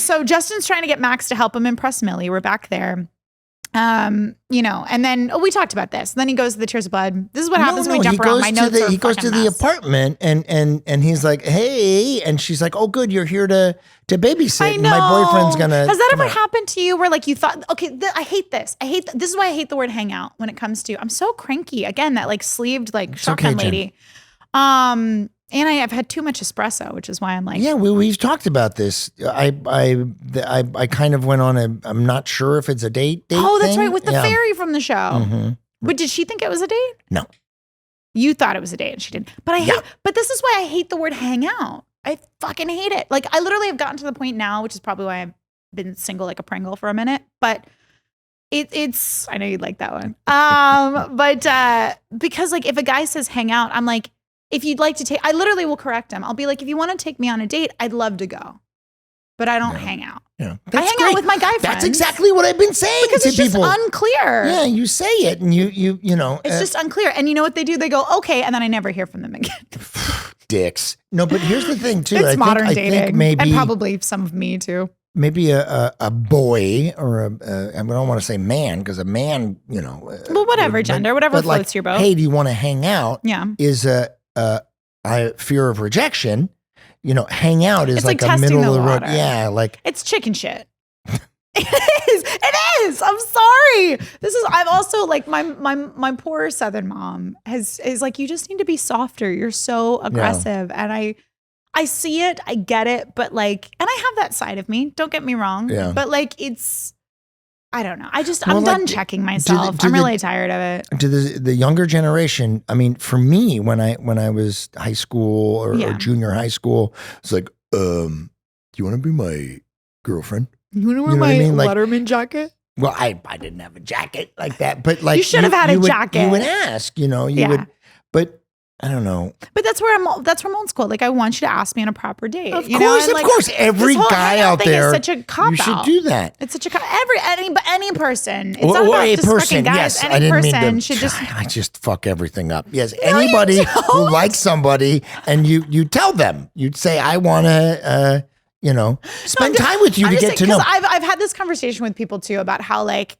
So Justin's trying to get Max to help him impress Millie. We're back there. You know, and then we talked about this. And then he goes to the Tears of Blood. This is what happens when we jump around. My notes are he goes to the apartment and he's like, hey, and she's like, oh, good, you're here to babysit. I know. And my boyfriend's gonna. Has that ever happened to you where like you thought, okay, I hate this. This is why I hate the word hangout when it comes to. I'm so cranky. Again, that like sleeved like shotgun lady. And I've had too much espresso, which is why I'm like, yeah, we've talked about this. I kind of went on I'm not sure if it's a date. Oh, that's thing. right, with the fairy from the show. Mm-hmm. But did she think it was a date? No, you thought it was a date, and she didn't. But But this is why I hate the word hangout. I fucking hate it. Like I literally have gotten to the point now, which is probably why I've been single like a Pringle for a minute. But it's I know you'd like that one. But because like if a guy says hang out, I'm like, if you'd like to take, I literally will correct him. I'll be like, if you want to take me on a date, I'd love to go, but I don't hang out. Yeah, I hang out with my guy friends. That's exactly what I've been saying because to it's people. Just unclear. Yeah, you say it, and you know, it's just unclear. And you know what they do? They go, okay, and then I never hear from them again. Dicks. No, but here's the thing too. It's modern dating, I think maybe, and probably some of me too. Maybe a boy or I don't want to say man because a man, you know. Well, whatever gender, whatever floats like, your boat. Hey, do you want to hang out? Yeah. Is fear of rejection. You know, hang out is like a middle of the road. Yeah, like it's chicken shit. It is. I'm sorry. I've also like my poor Southern mom is like, you just need to be softer. You're so aggressive. Yeah. And I see it, I get it, but like, and I have that side of me, don't get me wrong. Yeah. But like I don't know. I'm done checking myself. I'm really tired of it. To the younger generation, I mean, for me, when I was high school or junior high school, it's like, do you want to be my girlfriend? You want to wear my Letterman jacket? Well, I didn't have a jacket like that, but like you should have had a jacket. You would ask, you know, you would, but I don't know. But that's from old school. Like I want you to ask me on a proper date. Of course, every guy out there, is such a cop you should do that. It's such a any person. It's not about just fucking guys. Yes, any person should just. I just fuck everything up. Yes, anybody who likes somebody, and you tell them, you'd say, I want to. You know, spend time with you to get to know. I've had this conversation with people too about how like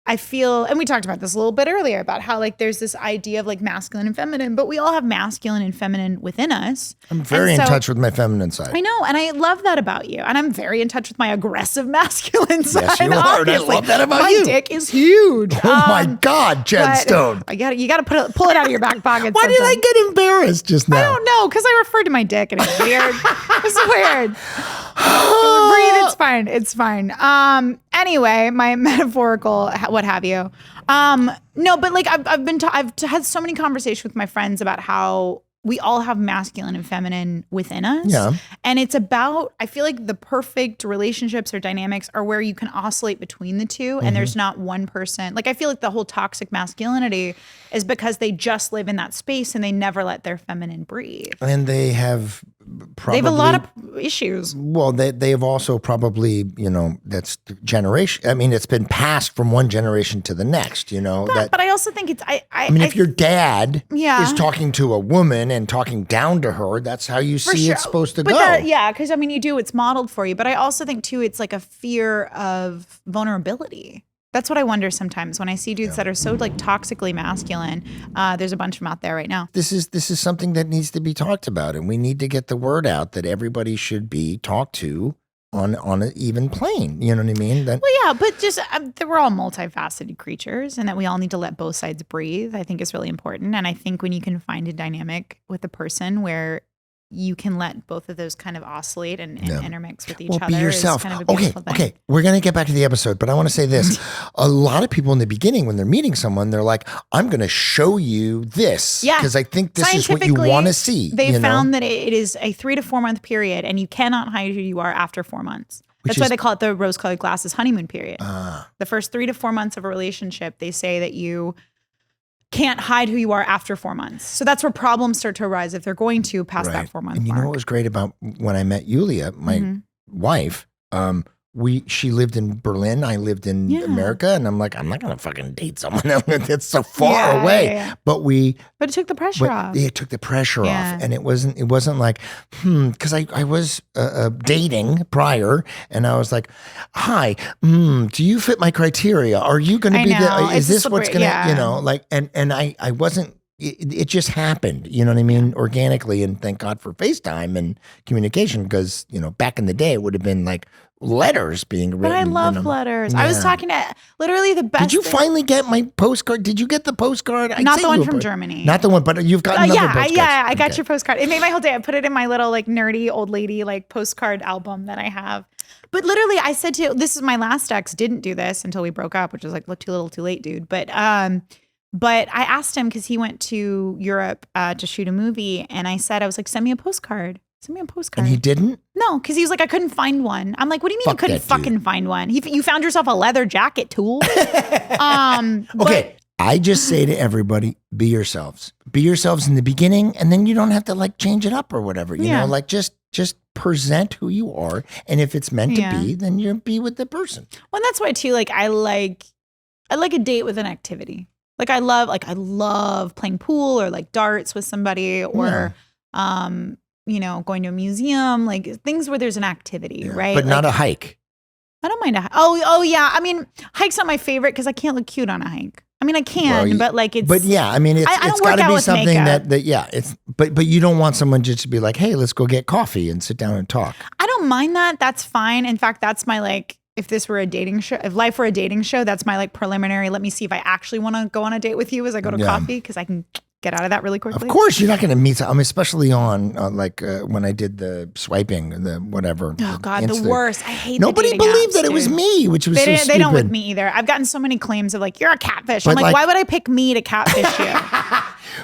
I feel, and we talked about this a little bit earlier about how like there's this idea of like masculine and feminine, but we all have masculine and feminine within us. I'm very in touch with my feminine side. I know, and I love that about you. And I'm very in touch with my aggressive masculine side. Yes, you are. And I love that about you. My dick is huge. Oh my God, Jen Stone. You got to pull it out of your back pocket. Why did I get embarrassed just now? I don't know, because I referred to my dick and it's weird. It's weird. Breathe. It's fine. It's fine. Anyway, my metaphorical, what have you. No, but like I've had so many conversations with my friends about how we all have masculine and feminine within us. Yeah. And it's about, I feel like the perfect relationships or dynamics are where you can oscillate between the two and there's not one person. Like I feel like the whole toxic masculinity is because they just live in that space and they never let their feminine breathe. And they have probably. They have a lot of issues. Well, they have also probably, you know, that's generation. I mean, it's been passed from one generation to the next, you know. But I also think it's, I mean, if your dad is talking to a woman and talking down to her, that's how you see it's supposed to go. Because I mean, it's modeled for you. But I also think too, it's like a fear of vulnerability. That's what I wonder sometimes when I see dudes that are so like toxically masculine. There's a bunch of them out there right now. This is something that needs to be talked about, and we need to get the word out that everybody should be talked to on an even plane. You know what I mean? Well, yeah, but just we're all multifaceted creatures, and that we all need to let both sides breathe. I think is really important, and I think when you can find a dynamic with a person where you can let both of those kind of oscillate and intermix with each other. Be yourself. Kind of a beautiful thing. Okay. We're going to get back to the episode, but I want to say this. A lot of people in the beginning, when they're meeting someone, they're like, I'm going to show you this. Yeah. Because I think this is what you want to see. They found that it is a 3 to 4 month period and you cannot hide who you are after 4 months. That's why they call it the rose-colored glasses honeymoon period. The first 3 to 4 months of a relationship, they say that you can't hide who you are after 4 months. So that's where problems start to arise if they're going to pass that 4 month mark. And you know what was great about when I met Yulia, my wife, she lived in Berlin, I lived in America, and I'm like, I'm not gonna fucking date someone that's so far away. Yeah. But it took the pressure off. It took the pressure off, and it wasn't like, because I was dating prior, and I was like, hi, do you fit my criteria? Are you gonna be is this what's gonna, like, and I wasn't. It just happened, you know what I mean, organically, and thank God for FaceTime and communication, because back in the day it would have been like letters being written. But I love letters. I was talking to literally the best. Did you finally get my postcard? Did you get the postcard? Not the one from Germany. Not the one, but you've got another postcard. Yeah, I got your postcard. It made my whole day. I put it in my little like nerdy old lady like postcard album that I have. But literally, I said to this is my last ex didn't do this until we broke up, which was like too little, too late, dude. But I asked him because he went to Europe to shoot a movie, and I was like, send me a postcard. Send me a postcard. And he didn't? No, because he was like, I couldn't find one. I'm like, what do you mean you couldn't fucking find one? You found yourself a leather jacket, tool. Okay. I just say to everybody, be yourselves. Be yourselves in the beginning, and then you don't have to like change it up or whatever. You know, like just present who you are. And if it's meant to be, then you be with the person. Well, and that's why too, like I like a date with an activity. Like I love playing pool or like darts with somebody or going to a museum, like things where there's an activity, right? But not a hike. I don't mind a hike. Oh yeah. I mean, hike's not my favorite because I can't look cute on a hike. I mean, I can, but like it's. But yeah, I mean, it's got to be something that But you don't want someone just to be like, hey, let's go get coffee and sit down and talk. I don't mind that. That's fine. In fact, that's my like. If this were a dating show, if life were a dating show, that's my like preliminary. Let me see if I actually want to go on a date with you as I go to coffee, because I can get out of that really quickly. Of course, you're not going to meet. Especially on when I did the swiping, the whatever. Oh God, the worst. I hate. Nobody believed that it was me, which was so stupid. They don't with me either. I've gotten so many claims of like you're a catfish. I'm like, why would I pick me to catfish you?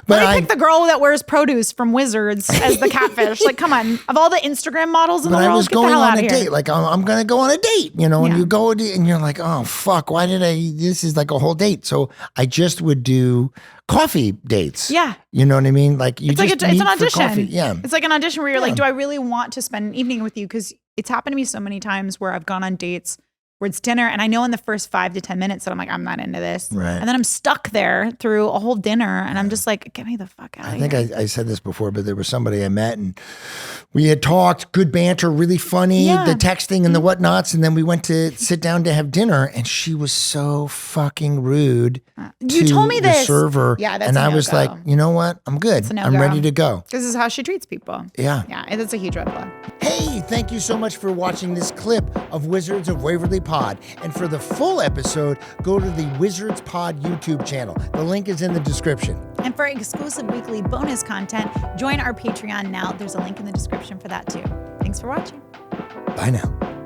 But I pick the girl that wears produce from Wizards as the catfish. Like, come on. Of all the Instagram models in the world, I was get the hell going on out a date. Like, I'm going to go on a date, and you go and you're like, oh, fuck, why did this is like a whole date. So I just would do coffee dates. Yeah. You know what I mean? Like, it's an audition. Yeah. It's like an audition where you're like, do I really want to spend an evening with you? Because it's happened to me so many times where I've gone on dates where it's dinner, and I know in the first 5 to 10 minutes that I'm like, I'm not into this. Right. And then I'm stuck there through a whole dinner, and I'm just like, get me the fuck out of here. I think I said this before, but there was somebody I met, and we had talked, good banter, really funny, the texting and the whatnots, and then we went to sit down to have dinner, and she was so fucking rude. You told me this. The server. Yeah, that's and I was like, you know what? I'm good. I'm ready to go. This is how she treats people. Yeah. Yeah, it's a huge red flag. Hey, thank you so much for watching this clip of Wizards of Waverly Pod. And for the full episode, go to the Wizards Pod YouTube channel. The link is in the description. And for exclusive weekly bonus content, join our Patreon now. There's a link in the description for that too. Thanks for watching. Bye now.